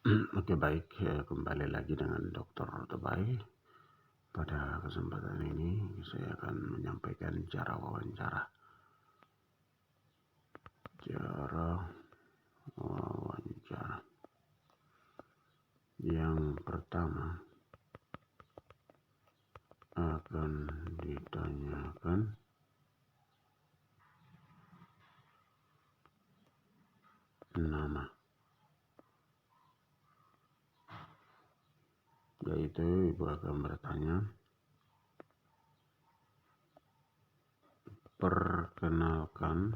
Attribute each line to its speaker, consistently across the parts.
Speaker 1: Oke, baik, kembali lagi dengan Dr. Tebai. Pada kesempatan ini saya akan menyampaikan cara wawancara. Yang pertama akan ditanyakan nama, yaitu Ibu akan bertanya, perkenalkan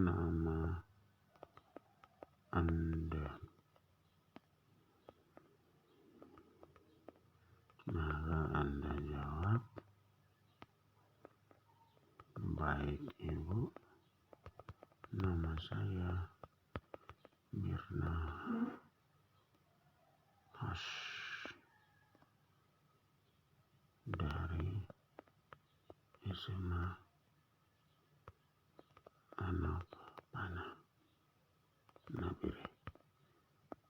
Speaker 1: nama Anda. Maka Anda jawab, baik Ibu, nama saya Mirna Hash dari SMA Anak Panah Nabire,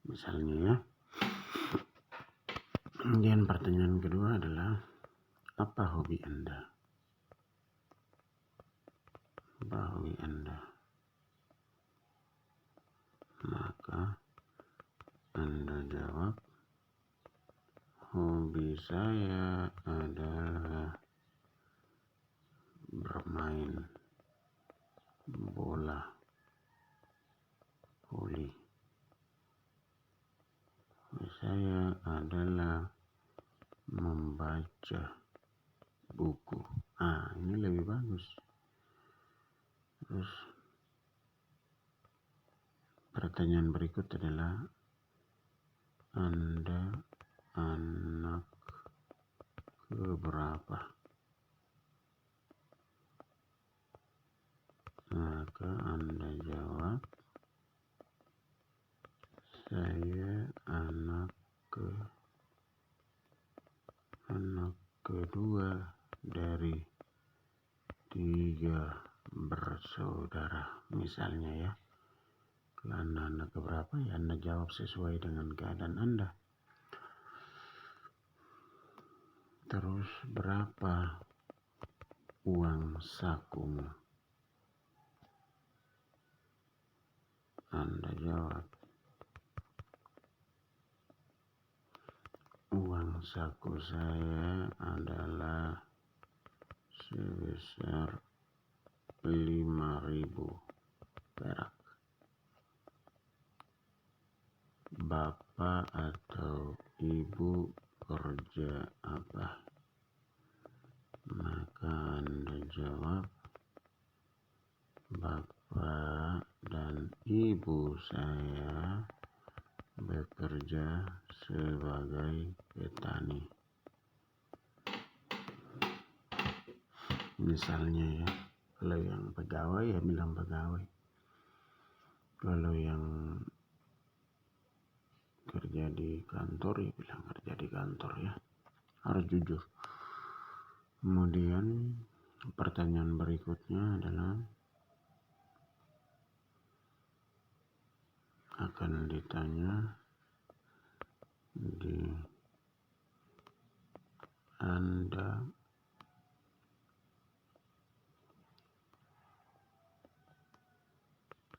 Speaker 1: misalnya ya. Kemudian pertanyaan kedua adalah, apa hobi Anda? Apa hobi Anda? Maka Anda jawab, hobi saya adalah bermain bola voli. Hobi saya adalah membaca buku. Ini lebih bagus. Terus pertanyaan berikut adalah, Anda anak keberapa? Maka Anda jawab, saya anak kedua dari 3 bersaudara, misalnya ya. Kalau Anda anak keberapa, ya Anda jawab sesuai dengan keadaan Anda. Terus, berapa uang sakumu? Anda jawab, uang saku saya adalah sebesar 5.000 perak. Bapak atau Ibu kerja apa? Maka Anda jawab, Bapak dan Ibu saya bekerja sebagai petani. Misalnya ya, kalau yang pegawai ya bilang pegawai. Kalau yang kerja di kantor ya bilang kerja di kantor ya. Harus jujur. Kemudian pertanyaan berikutnya adalah, akan ditanya di Anda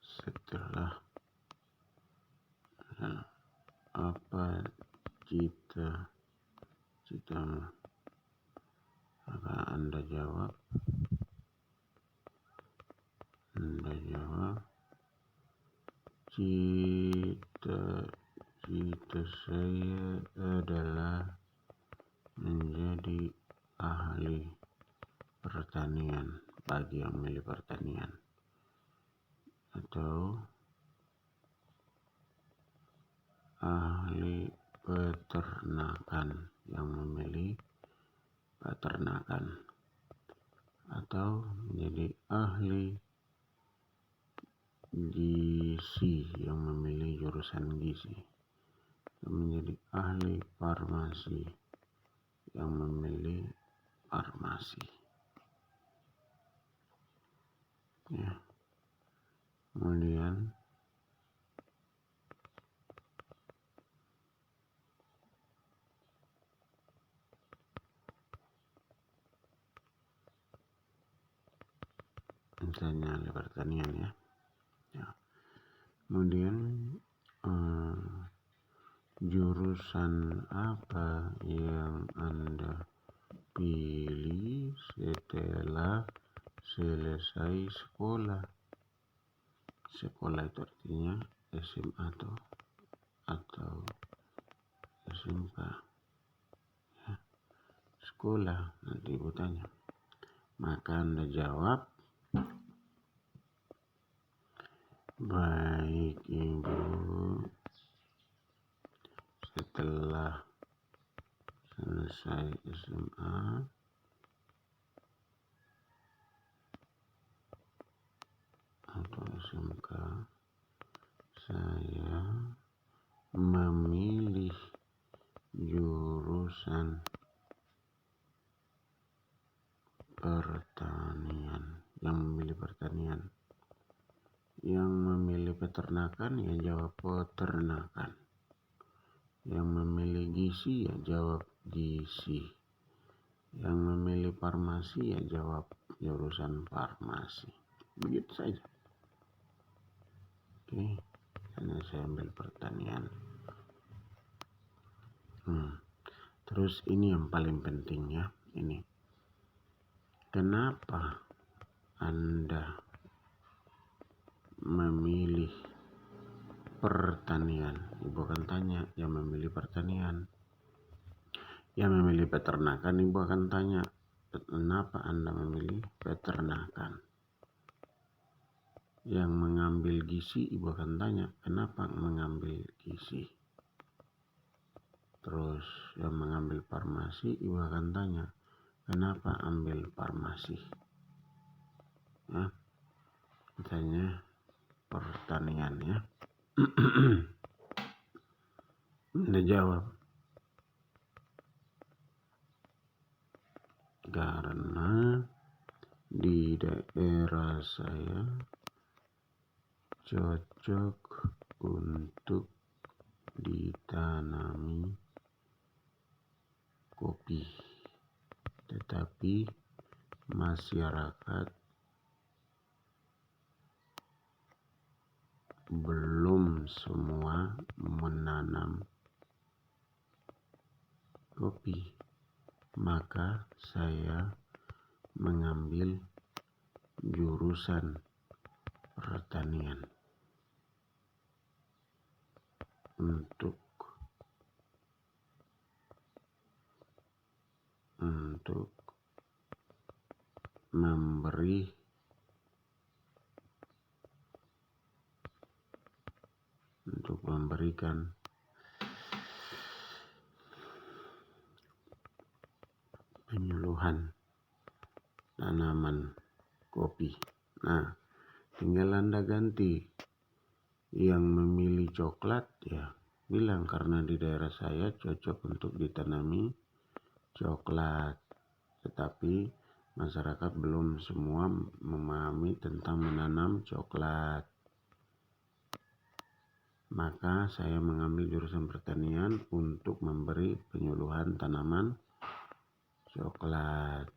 Speaker 1: setelah apa cita-citamu? Maka Anda jawab, cita-cita saya adalah menjadi ahli pertanian, bagi yang milih pertanian, atau ahli peternakan yang memilih peternakan, atau menjadi ahli gizi yang memilih jurusan gizi, menjadi ahli farmasi yang memilih farmasi. farmasi. Ya. Kemudian misalnya pertanian ya. Kemudian jurusan apa yang Anda pilih setelah selesai sekolah? Sekolah itu artinya SMA atau SMK. Ya. Sekolah, nanti Ibu tanya. Maka Anda jawab, baik Ibu, setelah selesai SMA atau SMK, saya memilih jurusan pertanian. Yang memilih pertanian. Yang memilih peternakan ya jawab peternakan. Yang memilih gizi ya jawab gizi. Yang memilih farmasi ya jawab jurusan farmasi. Begitu saja. Oke, karena saya ambil pertanian. Terus ini yang paling penting ya. Ini. Kenapa Anda memilih pertanian? Ibu akan tanya yang memilih pertanian. Yang memilih peternakan, Ibu akan tanya, kenapa Anda memilih peternakan? Yang mengambil gizi, Ibu akan tanya, kenapa mengambil gizi? Terus yang mengambil farmasi, Ibu akan tanya, kenapa ambil farmasi? Ya, misalnya pertanian ya. Anda jawab, karena di daerah saya cocok untuk ditanami kopi, tetapi masyarakat belum semua menanam kopi, maka saya mengambil jurusan pertanian untuk memberikan penyuluhan tanaman kopi. Nah, tinggal Anda ganti. Yang memilih coklat ya bilang karena di daerah saya cocok untuk ditanami coklat, tetapi masyarakat belum semua memahami tentang menanam coklat. Maka saya mengambil jurusan pertanian untuk memberi penyuluhan tanaman coklat.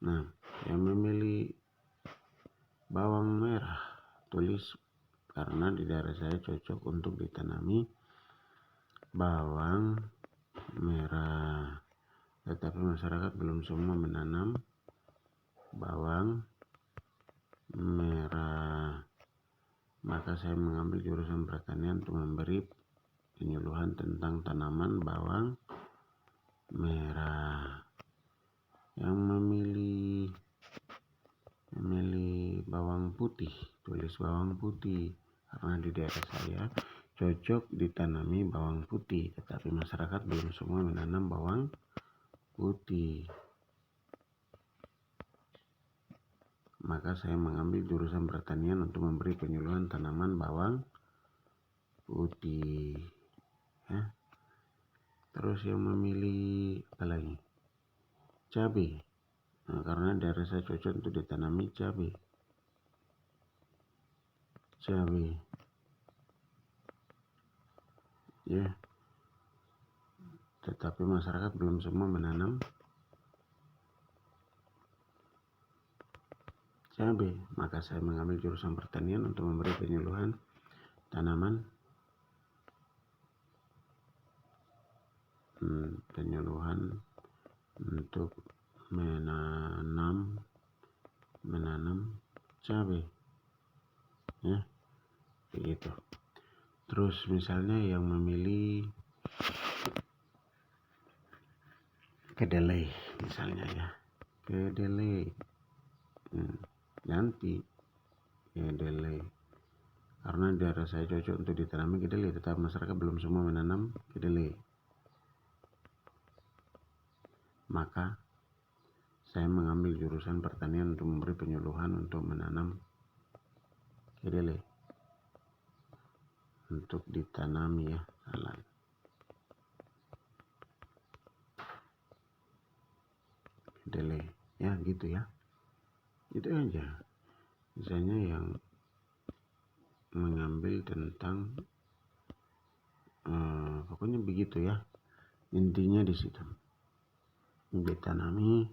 Speaker 1: Nah, yang memilih bawang merah, tulis karena di daerah saya cocok untuk ditanami bawang merah. Tetapi masyarakat belum semua menanam bawang merah. Maka saya mengambil jurusan pertanian untuk memberi penyuluhan tentang tanaman bawang merah. Yang memilih bawang putih, tulis bawang putih karena di daerah saya cocok ditanami bawang putih, tetapi masyarakat belum semua menanam bawang putih. Maka saya mengambil jurusan pertanian untuk memberi penyuluhan tanaman bawang putih. Ya. Terus yang memilih apa lagi? cabai. Nah, karena daerah saya cocok untuk ditanami cabai. Ya, tetapi masyarakat belum semua menanam cabai, maka saya mengambil jurusan pertanian untuk memberi penyuluhan tanaman, penyuluhan untuk menanam cabai, ya begitu. Terus misalnya yang memilih kedelai misalnya, ya kedelai, ganti kedelai karena daerah saya cocok untuk ditanami kedelai, tetapi masyarakat belum semua menanam kedelai, maka saya mengambil jurusan pertanian untuk memberi penyuluhan untuk menanam kedelai untuk ditanami, ya salah. Kedelai, ya gitu ya. Itu aja. Misalnya yang mengambil tentang pokoknya begitu ya. Intinya di situ. Ditanami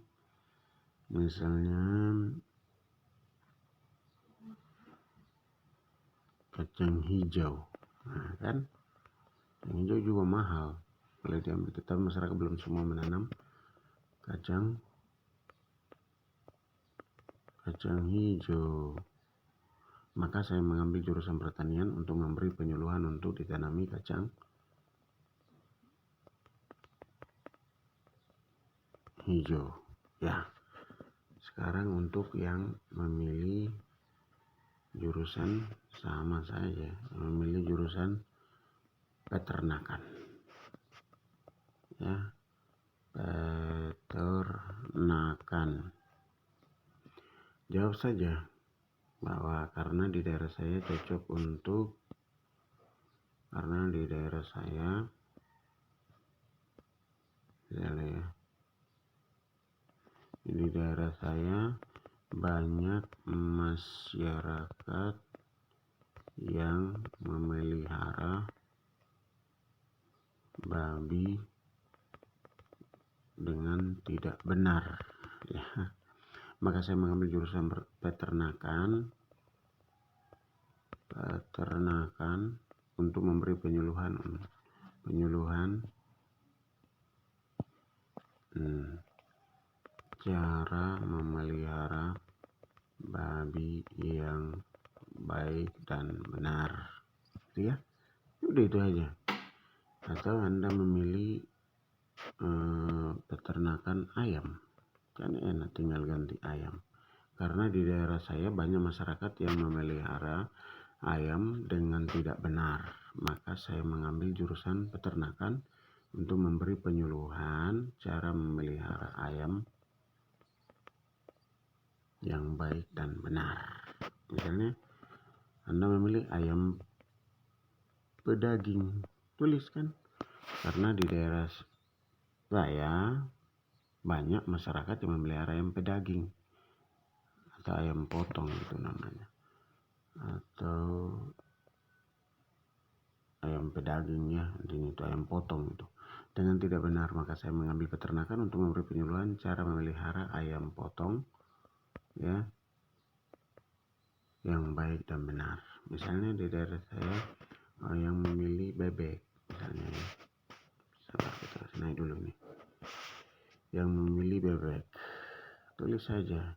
Speaker 1: misalnya kacang hijau. Nah, kan kacang hijau juga mahal kalau diambil, tetapi masyarakat belum semua menanam kacang hijau, maka saya mengambil jurusan pertanian untuk memberi penyuluhan untuk ditanami kacang hijau. Ya, sekarang untuk yang memilih jurusan sama saja, memilih jurusan peternakan, ya peternakan. Jawab saja bahwa karena di daerah saya cocok untuk, karena di daerah saya di daerah saya banyak masyarakat yang memelihara babi dengan tidak benar, ya. Maka saya mengambil jurusan peternakan untuk memberi penyuluhan cara memelihara babi yang baik dan benar, gitu ya. Udah itu aja. Atau Anda memilih peternakan ayam, kan enak, tinggal ganti ayam. Karena di daerah saya banyak masyarakat yang memelihara ayam dengan tidak benar, maka saya mengambil jurusan peternakan untuk memberi penyuluhan cara memelihara ayam yang baik dan benar. Misalnya Anda memilih ayam pedaging, tuliskan, karena di daerah saya banyak masyarakat yang memelihara ayam pedaging atau ayam potong itu namanya, atau ayam pedaging, ya ini itu ayam potong itu dengan tidak benar. Maka saya mengambil peternakan untuk memberi penyuluhan cara memelihara ayam potong, ya yang baik dan benar. Misalnya di daerah saya yang memilih bebek misalnya, ya. Sabar, kita naik dulu nih. Yang memilih bebek, tulis saja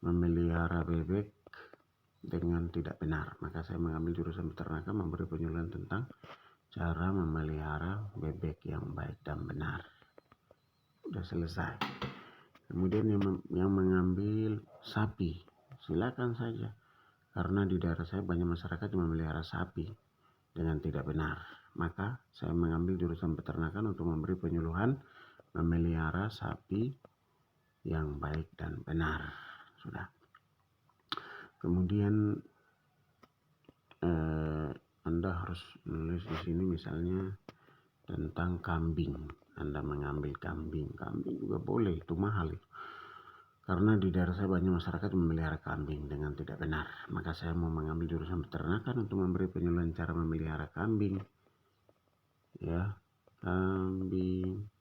Speaker 1: memelihara bebek dengan tidak benar. Maka saya mengambil jurusan peternakan memberi penyuluhan tentang cara memelihara bebek yang baik dan benar. Udah selesai. Kemudian yang mengambil sapi, silakan saja, karena di daerah saya banyak masyarakat yang memelihara sapi dengan tidak benar. Maka saya mengambil jurusan peternakan untuk memberi penyuluhan memelihara sapi yang baik dan benar. Sudah. Kemudian Anda harus menulis di sini misalnya tentang kambing. Anda mengambil kambing juga boleh, itu mahal itu. Karena di daerah saya banyak masyarakat yang memelihara kambing dengan tidak benar. Maka saya mau mengambil jurusan peternakan untuk memberi penyuluhan cara memelihara kambing. Ya, kambing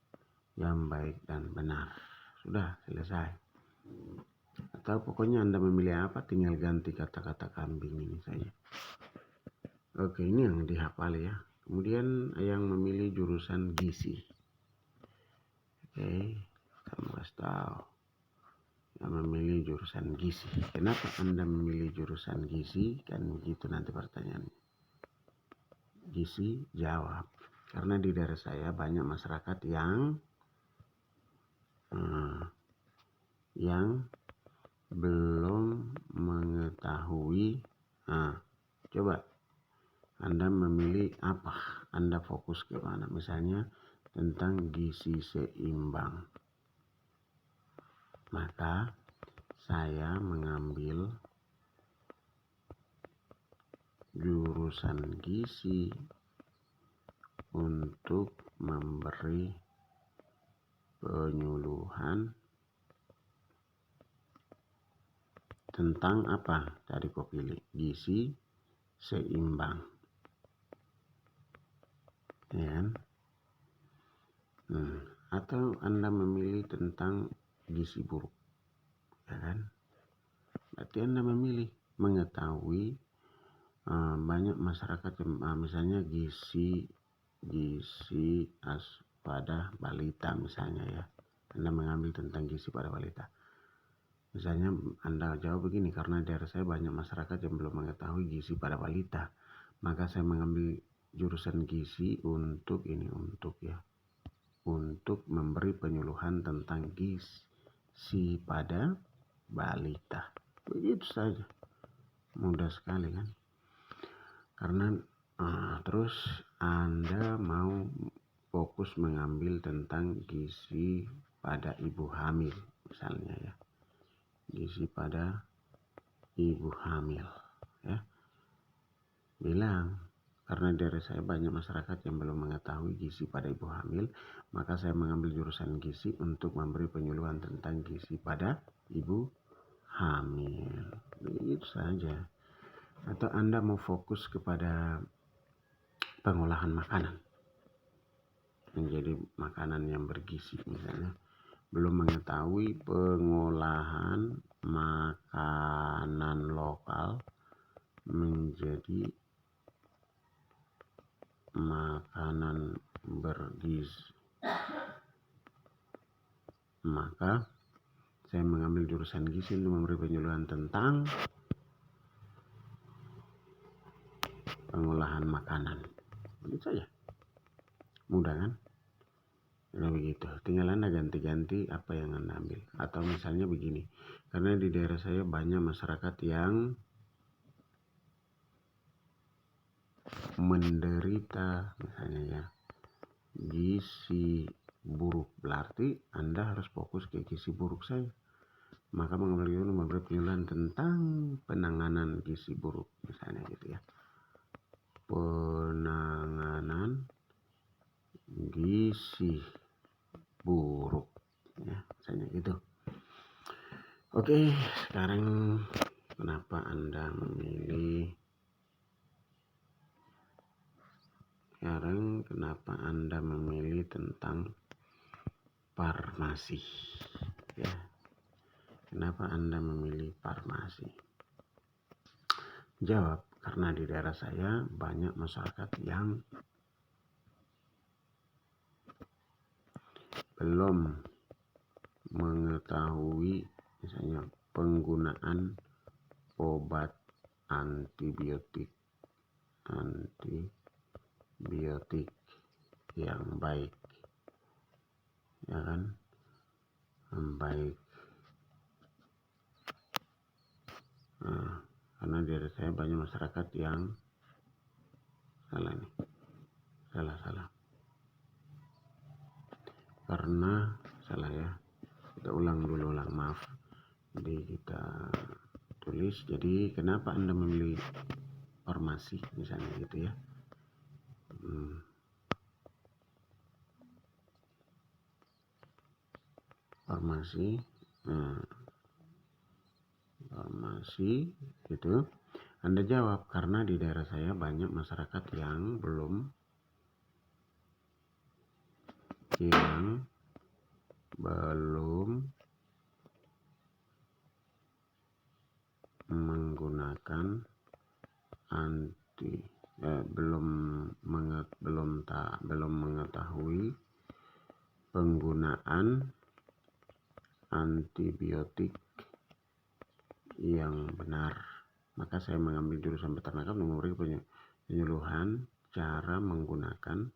Speaker 1: yang baik dan benar. Sudah selesai. Atau pokoknya Anda memilih apa, tinggal ganti kata-kata kambing ini saja. Oke, ini yang dihafal ya. Kemudian yang memilih jurusan gizi. Oke, kita harus tahu. Yang memilih jurusan gizi. Kenapa Anda memilih jurusan gizi? Kan begitu nanti pertanyaannya. Gizi, jawab. Karena di daerah saya banyak masyarakat yang belum mengetahui. Coba Anda memilih apa? Anda fokus ke mana? Misalnya tentang gizi seimbang. Maka saya mengambil jurusan gizi untuk memberi penyuluhan tentang apa? Tadi kau pilih gizi seimbang, ya kan? Atau Anda memilih tentang gizi buruk, ya kan? Berarti Anda memilih mengetahui banyak masyarakat yang misalnya gizi pada balita misalnya ya. Anda mengambil tentang gizi pada balita. Misalnya Anda jawab begini, karena daerah saya banyak masyarakat yang belum mengetahui gizi pada balita. Maka saya mengambil jurusan gizi untuk memberi penyuluhan tentang gizi pada balita. Begitu saja. Mudah sekali kan? Karena terus Anda mau fokus mengambil tentang gizi pada ibu hamil misalnya ya. Gizi pada ibu hamil ya. Bilang, karena dari saya banyak masyarakat yang belum mengetahui gizi pada ibu hamil, maka saya mengambil jurusan gizi untuk memberi penyuluhan tentang gizi pada ibu hamil. Begitu saja. Atau Anda mau fokus kepada pengolahan makanan menjadi makanan yang bergizi misalnya, belum mengetahui pengolahan makanan lokal menjadi makanan bergizi, maka saya mengambil jurusan gizi untuk memberi penyuluhan tentang pengolahan makanan. Begitu saja. Mudah kan? Nah begitu. Tinggal Anda ganti-ganti apa yang Anda ambil. Atau misalnya begini. Karena di daerah saya banyak masyarakat yang menderita misalnya ya gizi buruk, berarti Anda harus fokus ke gizi buruk saja. Maka mengambil memberi penyuluhan tentang penanganan gizi buruk misalnya gitu ya. Penanganan gizi buruk ya, misalnya gitu. Oke, sekarang kenapa Anda memilih tentang farmasi ya? Kenapa Anda memilih farmasi? Jawab, karena di daerah saya banyak masyarakat yang belum mengetahui misalnya penggunaan obat antibiotik yang baik, ya kan? Baik. Karena di daerah saya banyak masyarakat yang salah. Karena salah ya. Kita ulang, maaf. Jadi kita tulis. Jadi kenapa Anda memilih farmasi misalnya gitu ya. Farmasi. Farmasi gitu. Anda jawab, karena di daerah saya banyak masyarakat yang belum menggunakan belum mengetahui penggunaan antibiotik yang benar. Maka saya mengambil jurusan peternakan untuk memberi penyuluhan cara menggunakan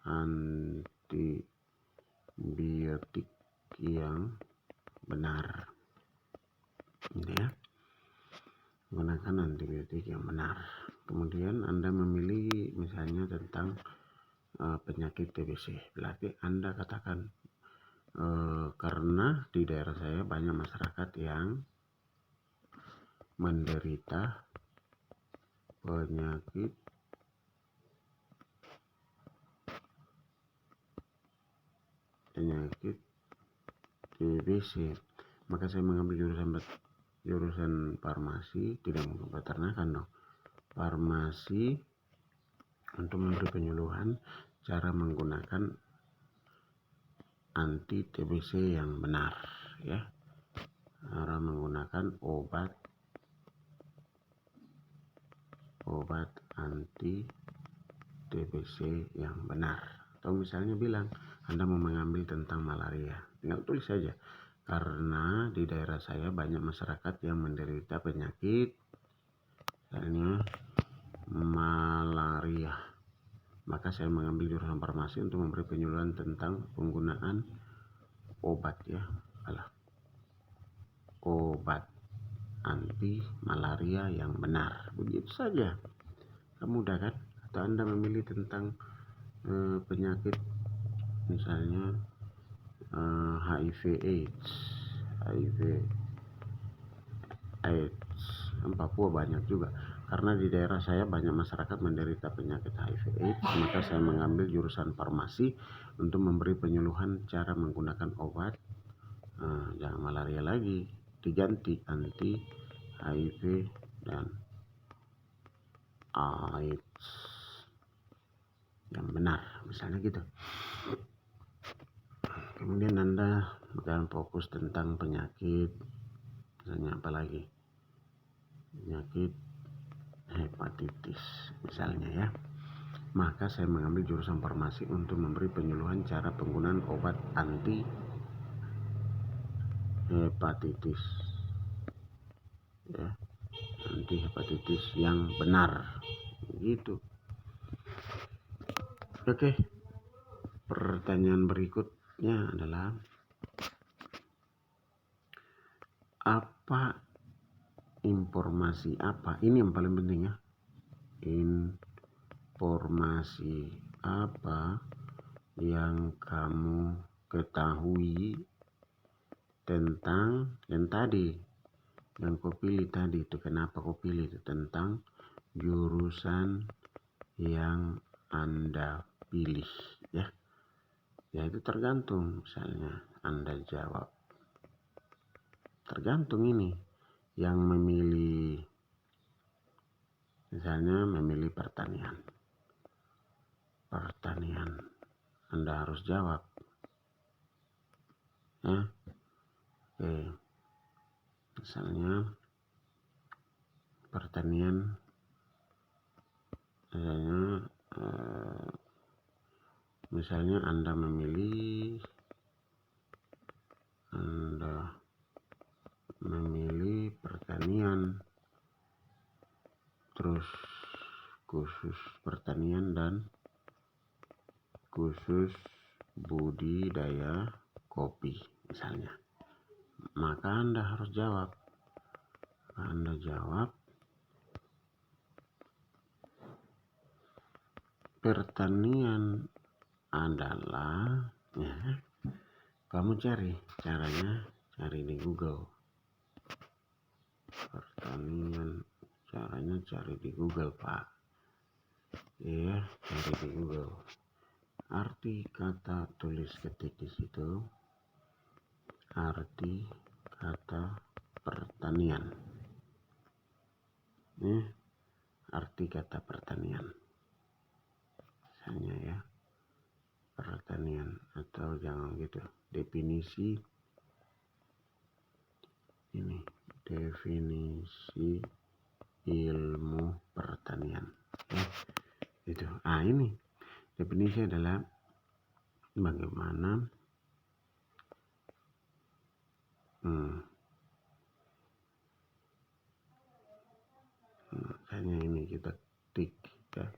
Speaker 1: antibiotik yang benar. Ya, menggunakan antibiotik yang benar. Kemudian Anda memilih misalnya tentang penyakit TBC. Berarti Anda katakan, karena di daerah saya banyak masyarakat yang menderita penyakit TBC, maka saya mengambil jurusan farmasi, tidak mungkin peternakan dong. Farmasi untuk memberi penyuluhan cara menggunakan anti TBC yang benar, ya. Cara menggunakan obat anti TBC yang benar. Atau misalnya bilang Anda mau mengambil tentang malaria, tinggal tulis saja, karena di daerah saya banyak masyarakat yang menderita penyakit misalnya malaria, maka saya mengambil jurusan farmasi untuk memberi penyuluhan tentang penggunaan obat anti malaria yang benar. Begitu saja, mudah kan? Atau Anda memilih tentang penyakit misalnya HIV AIDS. Papua banyak juga, karena di daerah saya banyak masyarakat menderita penyakit HIV AIDS, maka saya mengambil jurusan farmasi untuk memberi penyuluhan cara menggunakan obat jangan malaria lagi, diganti anti HIV dan AIDS yang benar, misalnya gitu. Kemudian Anda akan fokus tentang penyakit, misalnya apalagi penyakit hepatitis misalnya, ya. Maka saya mengambil jurusan farmasi untuk memberi penyuluhan cara penggunaan obat anti hepatitis, ya, anti hepatitis yang benar, gitu. Oke, pertanyaan berikutnya adalah, informasi apa, ini yang paling penting, ya, informasi apa yang kamu ketahui tentang yang tadi, yang kau pilih tadi itu. Kenapa kau pilih itu? Tentang jurusan yang Anda pilih, ya. Ya, itu tergantung. Misalnya Anda jawab, tergantung ini yang memilih, misalnya memilih pertanian, Anda harus jawab, ya. Oke, misalnya pertanian, misalnya Anda memilih pertanian, terus khusus pertanian dan khusus budidaya kopi misalnya, maka Anda harus jawab. Anda jawab, pertanian adalah, ya, kamu cari caranya, cari di Google. Pertanian caranya cari di Google, Pak. Ya, cari di Google. Arti kata tulis ketik di situ. Arti kata pertanian. Ini arti kata pertanian. Misalnya ya, pertanian atau jangan gitu. Definisi ini, definisi ilmu pertanian. Ya, itu. Ini definisi adalah bagaimana hanya ini kita tik ya.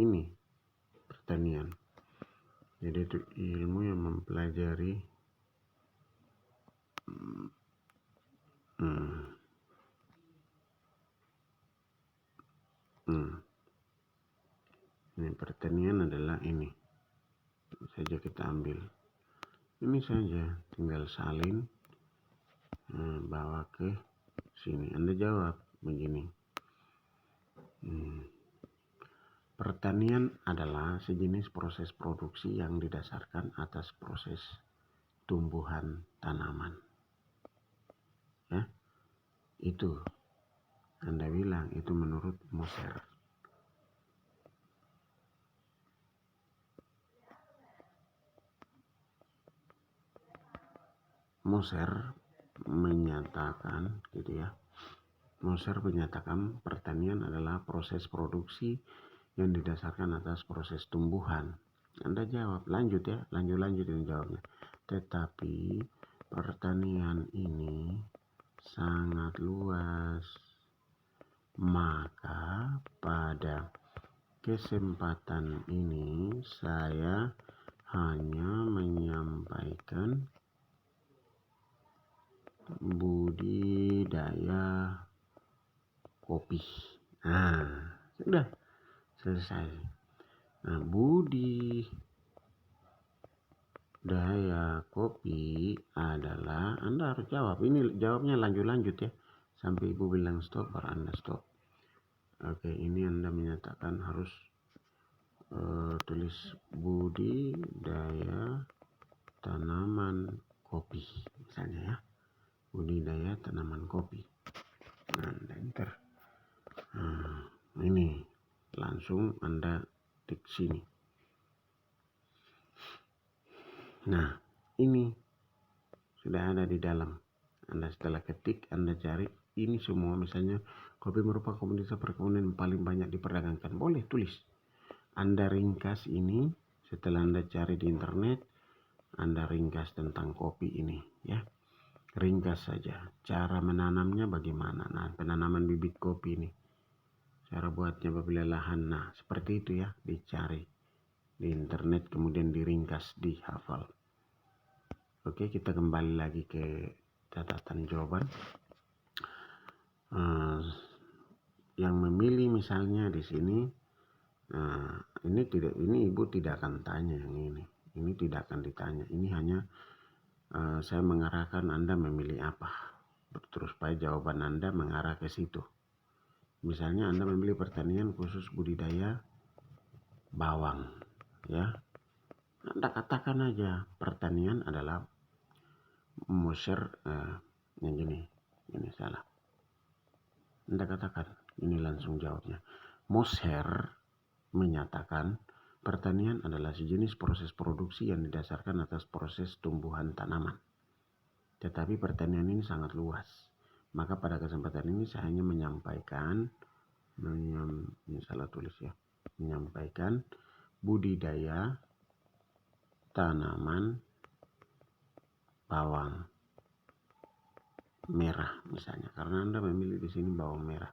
Speaker 1: Ini pertanian. Jadi itu ilmu yang mempelajari ini pertanian adalah ini saja kita ambil. Ini saja tinggal salin bawa ke sini. Anda jawab begini. Pertanian adalah sejenis proses produksi yang didasarkan atas proses tumbuhan tanaman. Ya, itu Anda bilang itu menurut Moser. Moser menyatakan gitu ya. Moser menyatakan pertanian adalah proses produksi yang didasarkan atas proses tumbuhan. Anda jawab, lanjut ya, lanjut ini jawabnya. Tetapi pertanian ini sangat luas. Maka pada kesempatan ini saya hanya menyampaikan budidaya kopi. Sudah selesai. Budidaya kopi adalah, Anda harus jawab. Ini jawabnya lanjut ya. Sampai Ibu bilang stop, baru Anda stop. Oke, ini Anda menyatakan harus tulis budidaya tanaman kopi. Misalnya ya. Budidaya tanaman kopi. Anda enter. Ini langsung Anda tik sini. Nah, ini sudah ada di dalam. Anda setelah ketik, Anda cari ini semua. Misalnya kopi merupakan komoditas perkebunan yang paling banyak diperdagangkan. Boleh tulis. Anda ringkas ini setelah Anda cari di internet. Anda ringkas tentang kopi ini ya. Ringkas saja. Cara menanamnya bagaimana. Nah, penanaman bibit kopi ini. Cara buatnya apabila lahan. Nah, seperti itu ya. Dicari di internet, kemudian diringkas, dihafal. Oke, kita kembali lagi ke catatan jawaban. Yang memilih misalnya di sini. Ini Ibu tidak akan tanya yang ini. Ini tidak akan ditanya. Ini hanya saya mengarahkan Anda memilih apa. Terus supaya jawaban Anda mengarah ke situ. Misalnya Anda memilih pertanian khusus budidaya bawang. Ya, Anda katakan aja pertanian adalah Moser yang gini salah. Anda katakan, ini langsung jawabnya. Moser menyatakan pertanian adalah sejenis proses produksi yang didasarkan atas proses tumbuhan tanaman. Tetapi pertanian ini sangat luas. Maka pada kesempatan ini saya hanya menyampaikan budidaya tanaman bawang merah misalnya, karena Anda memilih di sini bawang merah.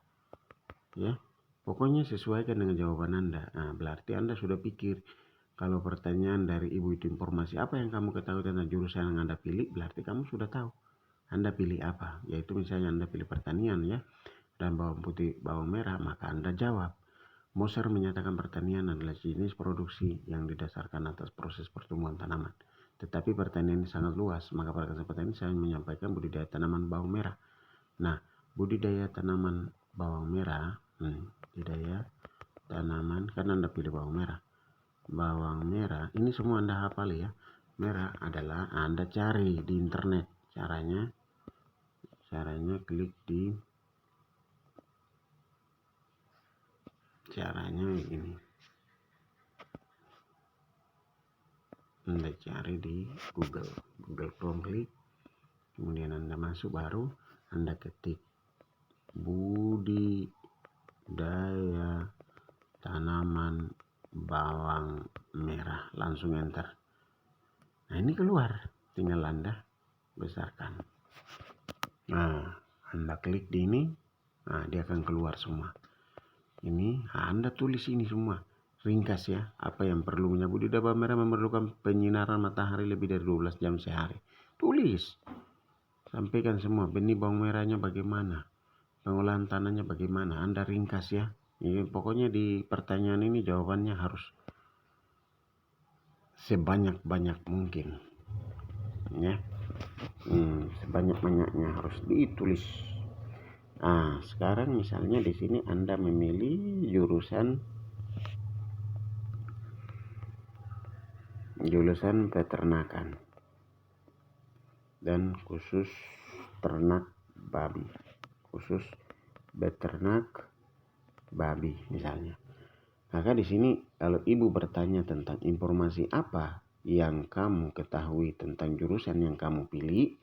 Speaker 1: Ya, pokoknya sesuaikan dengan jawaban Anda. Nah, berarti Anda sudah pikir. Kalau pertanyaan dari Ibu itu informasi apa yang kamu ketahui tentang jurusan yang Anda pilih, berarti kamu sudah tahu Anda pilih apa. Yaitu misalnya Anda pilih pertanian ya, dan bawang putih, bawang merah, maka Anda jawab. Moser menyatakan pertanian adalah jenis produksi yang didasarkan atas proses pertumbuhan tanaman. Tetapi pertanian ini sangat luas, maka pada kesempatan ini saya menyampaikan budidaya tanaman bawang merah. Nah, budidaya tanaman bawang merah, budidaya tanaman, kan Anda pilih bawang merah. Bawang merah, ini semua Anda hafal ya. Merah adalah Anda cari di internet. Caranya klik di ini. Anda cari di Google Chrome, klik, kemudian Anda masuk, baru Anda ketik budidaya tanaman bawang merah, langsung enter. Nah, ini keluar, tinggal Anda besarkan. Nah, Anda klik di ini, nah dia akan keluar semua. Ini Anda tulis ini semua, ringkas ya. Apa yang perlu budidaya bawang merah memerlukan penyinaran matahari lebih dari 12 jam sehari. Tulis, sampaikan semua, benih bawang merahnya bagaimana, pengolahan tanahnya bagaimana, Anda ringkas ya. Ini pokoknya di pertanyaan ini jawabannya harus sebanyak-banyak mungkin ya. Sebanyak-banyaknya harus ditulis. Nah, sekarang misalnya di sini Anda memilih jurusan peternakan dan khusus ternak babi, khusus beternak babi misalnya. Maka di sini kalau ibu bertanya tentang informasi apa yang kamu ketahui tentang jurusan yang kamu pilih,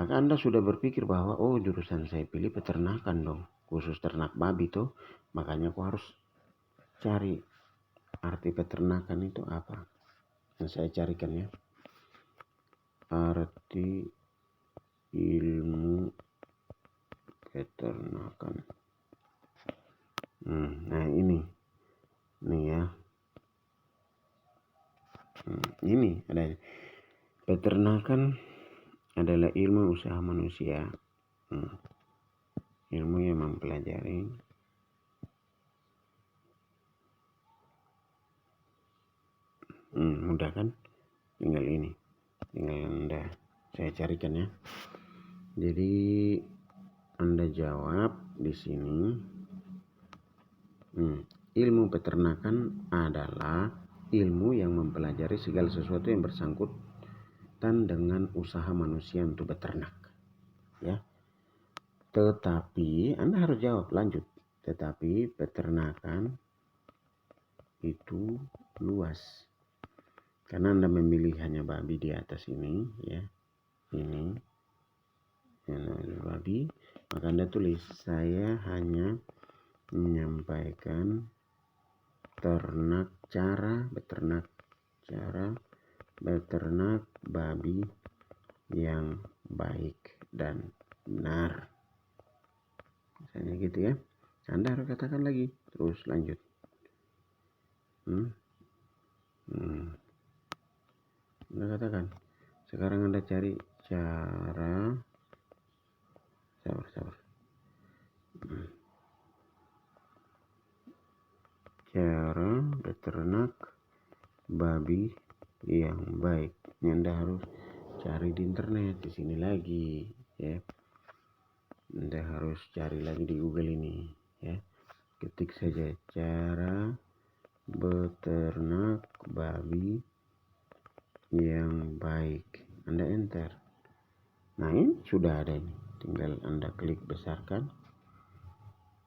Speaker 1: maka Anda sudah berpikir bahwa oh, jurusan saya pilih peternakan dong, khusus ternak babi tuh. Makanya aku harus cari arti peternakan itu apa. Yang saya carikan ya, arti ilmu peternakan. Nah ini ya. Ini ada peternakan adalah ilmu usaha manusia. Ilmu yang mempelajari mudah kan? Tinggal Anda, saya carikan ya. Jadi Anda jawab di sini. Ilmu peternakan adalah ilmu yang mempelajari segala sesuatu yang bersangkutan dengan usaha manusia untuk beternak. Ya. Tetapi Anda harus jawab lanjut. Tetapi peternakan itu luas. Karena Anda memilih hanya babi di atas ini, ya. Ini babi, maka Anda tulis saya hanya menyampaikan cara beternak babi yang baik dan benar. Misalnya gitu ya. Anda harus katakan lagi, terus lanjut. Anda katakan. Sekarang Anda cari cara cara beternak babi yang baik. Ini Anda harus cari di internet, di sini lagi ya. Anda harus cari lagi di Google ini ya. Ketik saja cara beternak babi yang baik. Anda enter. Nah, ini sudah ada ini. Tinggal Anda klik besarkan.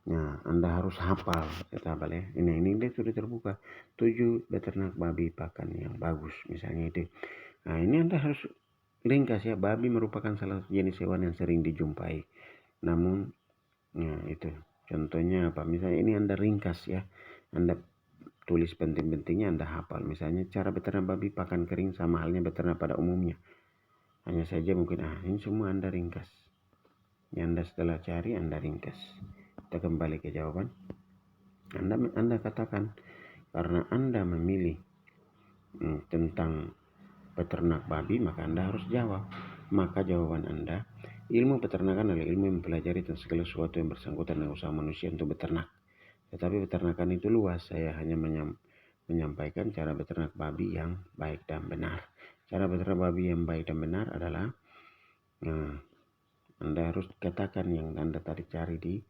Speaker 1: Nah, Anda harus hafal ya. Ini dia sudah terbuka. 7 beternak babi pakan yang bagus misalnya itu. Nah, ini Anda harus ringkas ya. Babi merupakan salah satu jenis hewan yang sering dijumpai. Namun itu contohnya apa? Misalnya ini Anda ringkas ya. Anda tulis penting-pentingnya, Anda hafal. Misalnya cara beternak babi pakan kering sama halnya beternak pada umumnya. Hanya saja mungkin ini semua Anda ringkas. Yang Anda setelah cari Anda ringkas. Kita kembali ke jawaban. Anda katakan karena Anda memilih tentang peternak babi, maka Anda harus jawab. Maka jawaban Anda, ilmu peternakan adalah ilmu yang mempelajari tentang segala sesuatu yang bersangkutan dengan usaha manusia untuk beternak. Tetapi peternakan itu luas. Saya hanya menyampaikan cara beternak babi yang baik dan benar. Cara beternak babi yang baik dan benar adalah Anda harus katakan yang Anda tadi cari di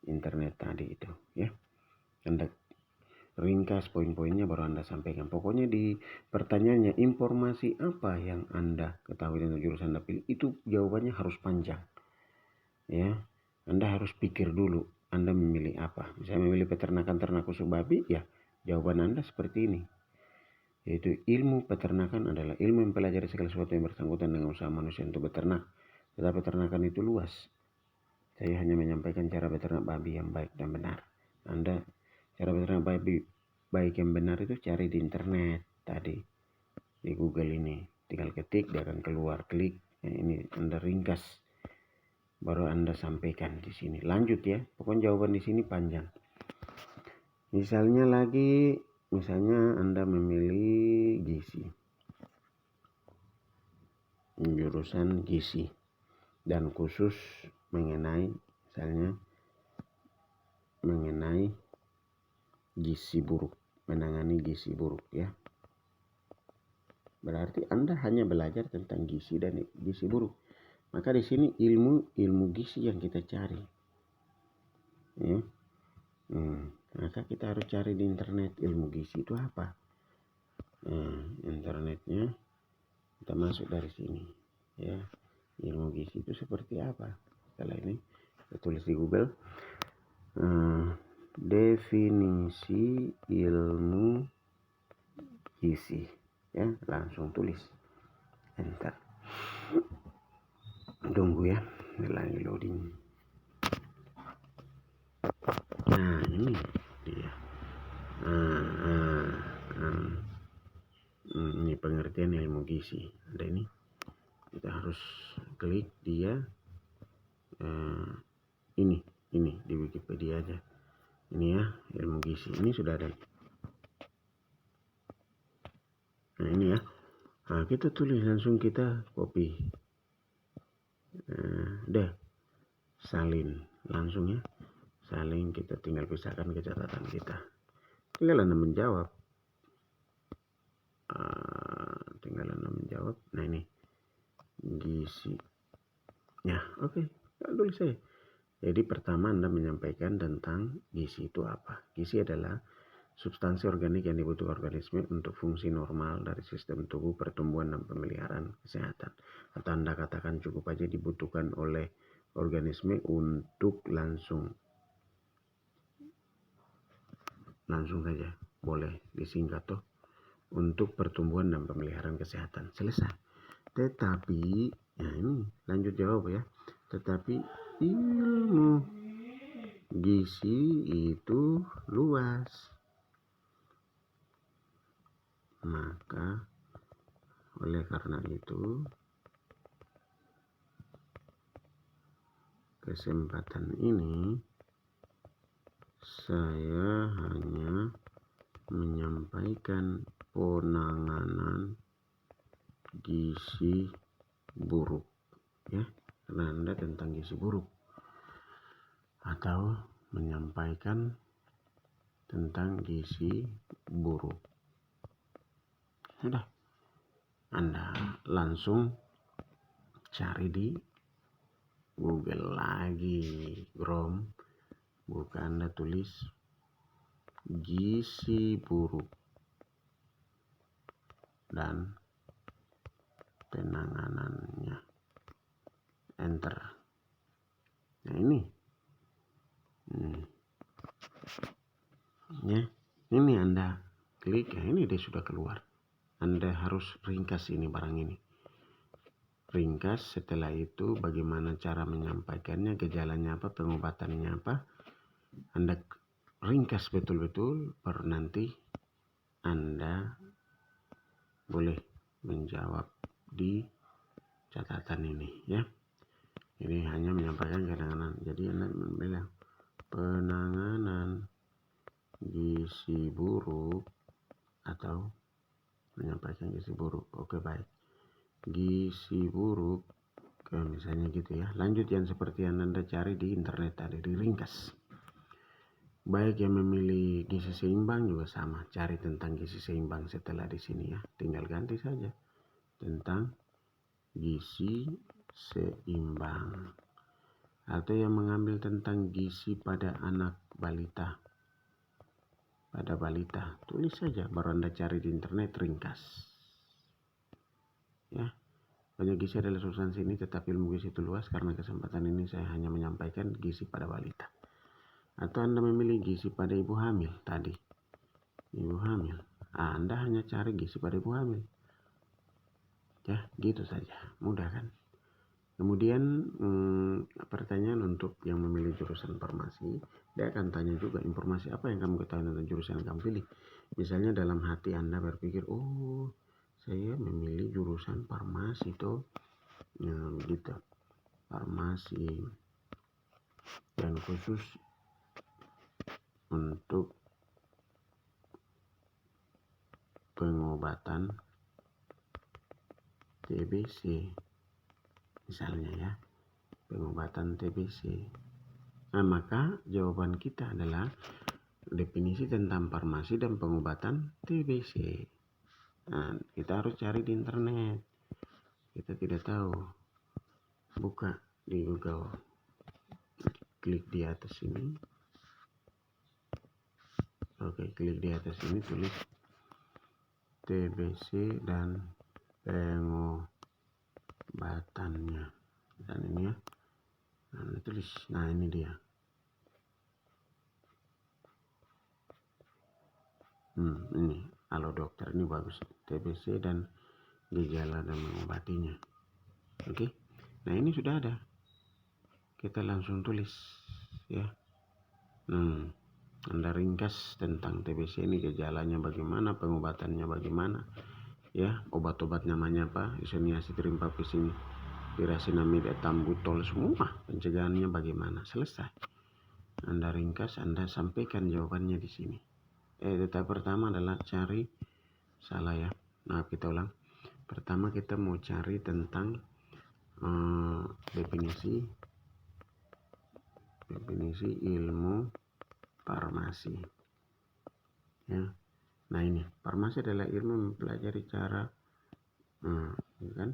Speaker 1: internet tadi itu ya. Anda ringkas poin-poinnya baru Anda sampaikan. Pokoknya di pertanyaannya, informasi apa yang Anda ketahui tentang jurusan Anda pilih, itu jawabannya harus panjang. Ya, Anda harus pikir dulu Anda memilih apa. Misalnya memilih peternakan ternak khusus babi, ya jawaban Anda seperti ini. Yaitu ilmu peternakan adalah ilmu mempelajari segala sesuatu yang bersangkutan dengan usaha manusia untuk beternak. Tetapi peternakan itu luas. Saya hanya menyampaikan cara beternak babi yang baik dan benar. Anda cara beternak babi baik yang benar itu cari di internet tadi, di Google ini. Tinggal ketik, dia akan keluar, klik. Ini Anda ringkas, baru Anda sampaikan di sini. Lanjut ya, pokoknya jawaban di sini panjang. Misalnya Anda memilih gizi, jurusan gizi, dan khusus mengenai gizi buruk, menangani gizi buruk ya. Berarti Anda hanya belajar tentang gizi dan gizi buruk. Maka di sini ilmu gizi yang kita cari. Ya. Maka kita harus cari di internet ilmu gizi itu apa. Internetnya kita masuk dari sini. Ya, ilmu gizi itu seperti apa? Setelah ini kita tulis di Google. Definisi ilmu gizi, ya, langsung tulis, enter, tunggu ya, lagi loading. Nah ini dia, ini pengertian ilmu gizi. Ada ini, kita harus klik dia, ini di Wikipedia aja. Ini ya, ilmu gizi. Ini sudah ada. Nah ini ya. Nah, kita tulis langsung, kita copy. Salin langsung ya. Salin, kita tinggal pisahkan ke catatan kita. Tinggal Anda menjawab. Nah ini gizi. Ya, oke. Tulis saya. Jadi pertama Anda menyampaikan tentang gizi itu apa. Gizi adalah substansi organik yang dibutuhkan organisme untuk fungsi normal dari sistem tubuh, pertumbuhan, dan pemeliharaan kesehatan. Atau Anda katakan cukup aja dibutuhkan oleh organisme untuk langsung saja. Boleh disingkat tuh. Untuk pertumbuhan dan pemeliharaan kesehatan. Selesai. Tetapi, ya ini lanjut jawab ya. Tetapi ilmu gizi itu luas. Maka oleh karena itu kesempatan ini saya hanya menyampaikan penanganan gizi buruk ya, karena Anda tentang gizi buruk, atau menyampaikan tentang gizi buruk. Sudah, Anda langsung cari di Google lagi, Chrome, buka, Anda tulis gizi buruk dan penanganannya, enter. Nah ini ya, ini Anda klik, ya ini dia sudah keluar. Anda harus ringkas ini barang ini, ringkas. Setelah itu bagaimana cara menyampaikannya, gejalanya apa, pengobatannya apa, Anda ringkas betul-betul. Baru nanti Anda boleh menjawab di catatan ini ya. Ini hanya menyampaikan penanganan. Jadi Anda bilang penanganan gizi buruk atau menyampaikan gizi buruk. Oke, baik. Gizi buruk, misalnya gitu ya. Lanjut yang seperti yang Anda cari di internet tadi, diringkas. Baik yang memilih gizi seimbang juga sama, cari tentang gizi seimbang setelah di sini ya. Tinggal ganti saja tentang gizi seimbang. Atau yang mengambil tentang gizi pada anak balita, pada balita. Tulis saja, baru Anda cari di internet ringkas. Ya, banyak gizi adalah substansi ini, tetapi ilmu gizi itu luas. Karena kesempatan ini saya hanya menyampaikan gizi pada balita. Atau Anda memilih gizi pada ibu hamil tadi. Ibu hamil. Anda hanya cari gizi pada ibu hamil. Ya, gitu saja. Mudah kan? Kemudian pertanyaan untuk yang memilih jurusan farmasi, dia akan tanya juga informasi apa yang kamu ketahui tentang jurusan yang kamu pilih. Misalnya dalam hati Anda berpikir, oh saya memilih jurusan farmasi tuh, ya, gitu. Farmasi yang khusus untuk pengobatan TBC, misalnya ya, pengobatan TBC. Nah, maka jawaban kita adalah definisi tentang farmasi dan pengobatan TBC. Nah, kita harus cari di internet. Kita tidak tahu, buka di Google, klik di atas ini. Oke, klik di atas ini, tulis TBC dan pengobatannya. Dan ini ya, nah, tulis. Nah, ini dia. Ini, halo dokter, ini bagus. TBC dan gejala dan mengobatinya. Oke. Nah, ini sudah ada. Kita langsung tulis ya. Anda ringkas tentang TBC ini, gejalanya bagaimana, pengobatannya bagaimana, ya, obat-obat namanya apa, isoniazid, rifampicin, pirazinamid, ethambutol, semua pencegahannya bagaimana, selesai. Anda ringkas, Anda sampaikan jawabannya di sini. Tahap pertama adalah cari, salah ya, nah kita ulang. Pertama kita mau cari tentang definisi ilmu farmasi ya. Nah, ini farmasi adalah ilmu mempelajari cara kan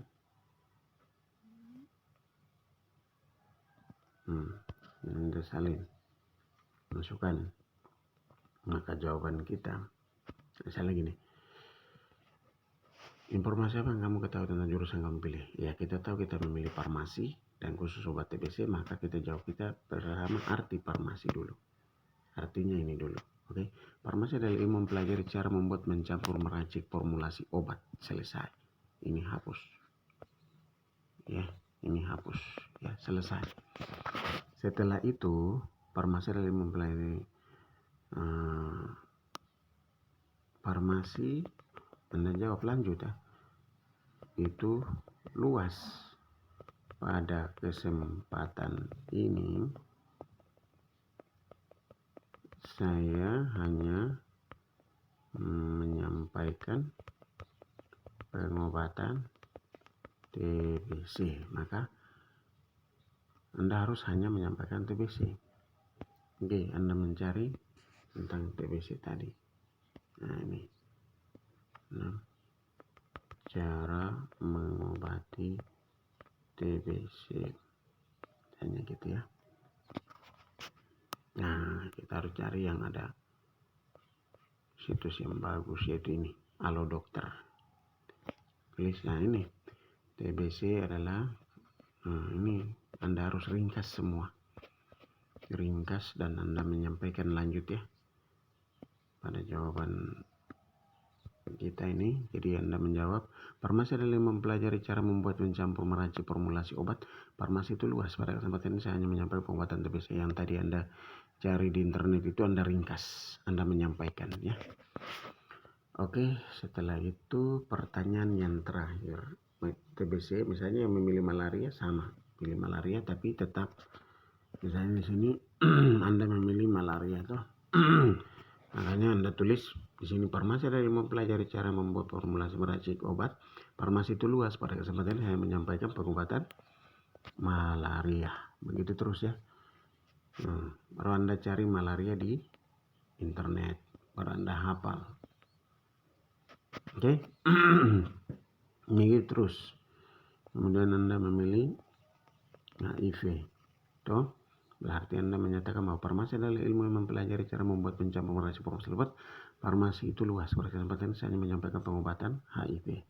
Speaker 1: Anda salin masukkan, maka jawaban kita misalnya gini, informasi apa yang kamu ketahui tentang jurusan kamu pilih? Ya, kita tahu kita memilih farmasi dan khusus obat TBC, maka kita jawab kita bersama arti farmasi dulu. Artinya ini dulu. Oke. Farmasi adalah ilmu mempelajari cara membuat, mencampur, meracik formulasi obat. Selesai. Ini hapus. Ya, ini hapus. Ya, selesai. Setelah itu, farmasi adalah ilmu mempelajari farmasi. Anda jawab lanjut ya. Itu luas. Pada kesempatan ini saya hanya menyampaikan pengobatan TBC. Maka Anda harus hanya menyampaikan TBC. Oke, Anda mencari tentang TBC tadi. Nah, ini. Nah, cara mengobati TBC. Hanya gitu ya. Nah, kita harus cari yang ada situs yang bagus, yaitu ini, Halo Dokter. Tulis, nah ini TBC adalah ini Anda harus ringkas semua, ringkas, dan Anda menyampaikan lanjut ya pada jawaban kita ini. Jadi Anda menjawab, farmasi adalah mempelajari cara membuat, mencampur, meracik formulasi obat. Farmasi itu luas. Pada kesempatan ini saya hanya menyampaikan pengobatan TBC. Yang tadi Anda cari di internet itu Anda ringkas, Anda menyampaikan ya. Oke, setelah itu pertanyaan yang terakhir. TBC misalnya yang memilih malaria, sama pilih malaria, tapi tetap misalnya di sini Anda memilih malaria tuh. Makanya Anda tulis di sini, farmasi adalah ilmu mempelajari cara membuat formulasi meracik obat. Farmasi itu luas. Pada kesempatan ini saya menyampaikan pengobatan malaria. Begitu terus ya. Baru Anda cari malaria di internet, baru Anda hafal. Oke. Begitu terus. Kemudian Anda memilih HIV. Toh, Berarti Anda menyatakan bahwa farmasi adalah ilmu yang mempelajari cara membuat pencampur reaksi farmasi lebat. Farmasi itu luas. Pada kesempatan saya hanya menyampaikan pengobatan HIV.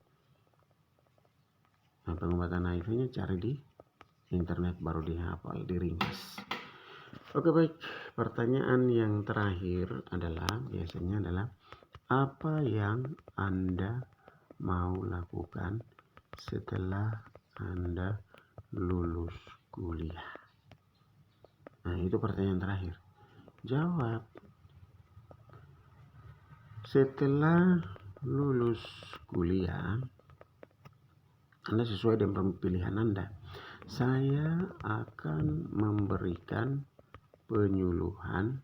Speaker 1: Nah, pengobatan HIV-nya cari di internet, baru dihafal, diringkas. Oke, baik. Pertanyaan yang terakhir biasanya adalah apa yang Anda mau lakukan setelah Anda lulus kuliah? Nah, itu pertanyaan terakhir. Jawab. Setelah lulus kuliah, Anda sesuai dengan pilihan Anda. Saya akan memberikan penyuluhan,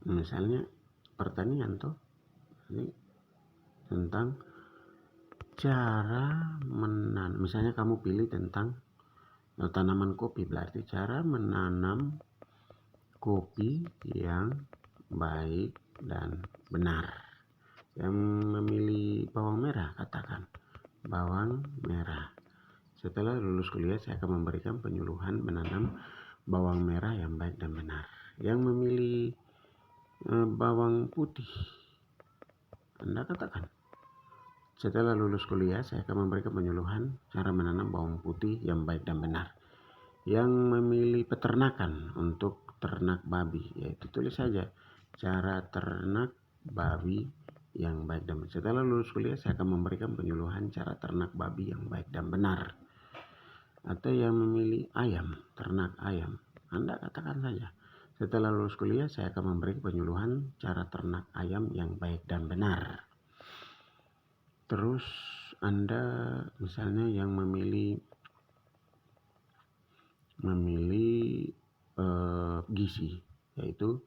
Speaker 1: misalnya pertanian toh, ini tentang cara menanam. Misalnya kamu pilih tentang tanaman kopi, berarti cara menanam kopi yang baik dan benar. Yang memilih bawang merah, katakan bawang merah. Setelah lulus kuliah, saya akan memberikan penyuluhan menanam bawang merah yang baik dan benar. Yang memilih bawang putih, Anda katakan, setelah lulus kuliah, saya akan memberikan penyuluhan cara menanam bawang putih yang baik dan benar. Yang memilih peternakan untuk ternak babi, yaitu tulis saja cara ternak babi yang baik dan benar. Setelah lulus kuliah, saya akan memberikan penyuluhan cara ternak babi yang baik dan benar. Atau yang memilih ayam, ternak ayam, Anda katakan saja, setelah lulus kuliah, saya akan memberikan penyuluhan cara ternak ayam yang baik dan benar. Terus Anda misalnya yang memilih gizi, yaitu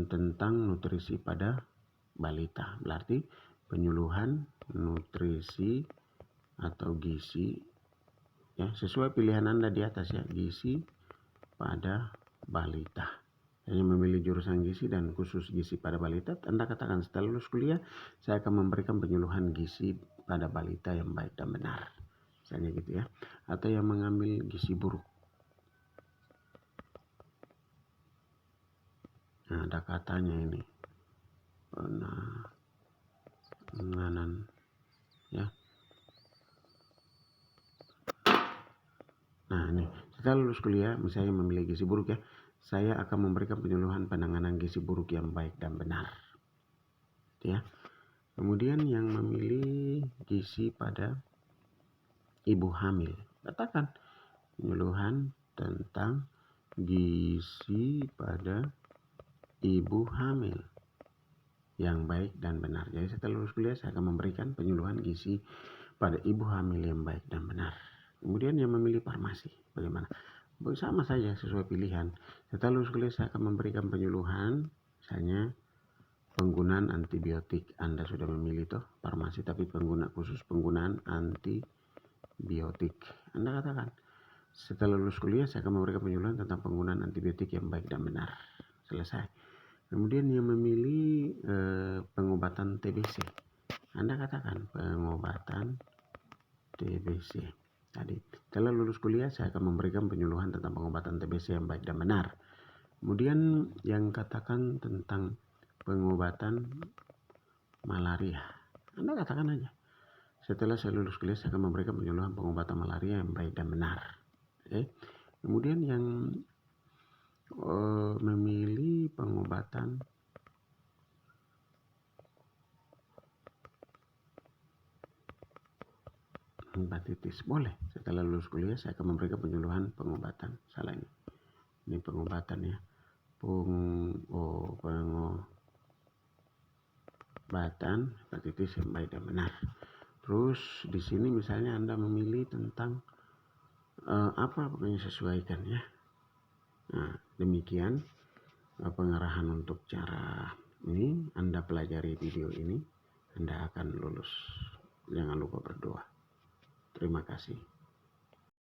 Speaker 1: tentang nutrisi pada balita. Berarti penyuluhan nutrisi atau gizi, ya, sesuai pilihan Anda di atas ya, gizi pada balita. Hanya memilih jurusan gizi dan khusus gizi pada balita, Anda katakan setelah lulus kuliah, saya akan memberikan penyuluhan gizi pada balita yang baik dan benar. Misalnya gitu ya. Atau yang mengambil gizi buruk. Nah, ada katanya ini. Penanganan ya. Nah, ini setelah lulus kuliah, misalnya memilih gizi buruk ya, saya akan memberikan penyuluhan penanganan gizi buruk yang baik dan benar. Ya. Kemudian yang memilih gizi pada ibu hamil, katakan penyuluhan tentang gizi pada ibu hamil yang baik dan benar. Jadi setelah lulus kuliah, saya akan memberikan penyuluhan gizi pada ibu hamil yang baik dan benar. Kemudian yang memilih farmasi, bagaimana? Sama saja sesuai pilihan. Setelah lulus kuliah, saya akan memberikan penyuluhan, misalnya penggunaan antibiotik. Anda sudah memilih toh farmasi, tapi khusus penggunaan antibiotik. Anda katakan, setelah lulus kuliah, saya akan memberikan penyuluhan tentang penggunaan antibiotik yang baik dan benar. Selesai. Kemudian yang memilih pengobatan TBC, Anda katakan pengobatan TBC. Tadi setelah lulus kuliah, saya akan memberikan penyuluhan tentang pengobatan TBC yang baik dan benar. Kemudian yang katakan tentang pengobatan malaria, Anda katakan aja, setelah saya lulus kuliah, saya akan memberikan penyuluhan pengobatan malaria yang baik dan benar. Oke. Kemudian yang memilih pengobatan hepatitis, boleh. Setelah lulus kuliah, saya akan memberikan penyuluhan pengobatan. Salah ini pengobatan ya, pengobatan hepatitis yang baik dan benar. Terus di sini misalnya Anda memilih tentang apa, pokoknya sesuaikan ya. Nah, demikian pengarahan untuk cara ini. Anda pelajari video ini, Anda akan lulus. Jangan lupa berdoa. Terima kasih.